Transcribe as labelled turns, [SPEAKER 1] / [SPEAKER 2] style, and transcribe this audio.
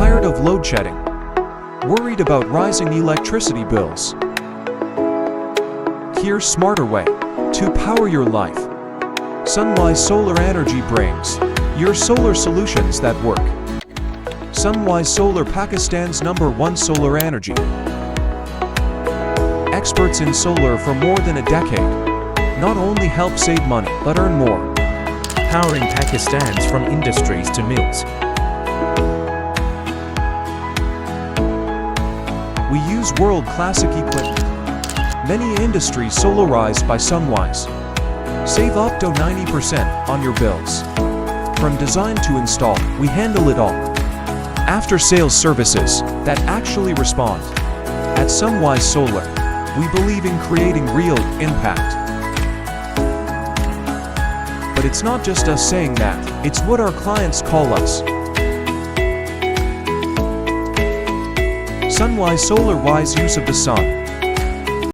[SPEAKER 1] Tired of load shedding? Worried about rising electricity bills? Here's a smarter way to power your life. Sunwise Solar Energy brings your solar solutions that work. Sunwise Solar, Pakistan's #1 solar energy. Experts in solar for more than a decade. Not only help save money, but earn more.
[SPEAKER 2] Powering Pakistan's from industries to mills.
[SPEAKER 1] We use world-class equipment. Many industries solarized by Sunwise. Save up to 90% on your bills. From design to install, we handle it all. After-sales services that actually respond. At Sunwise Solar, we believe in creating real impact. But it's not just us saying that, it's what our clients call us. Sunwise Solar, wise use of the sun.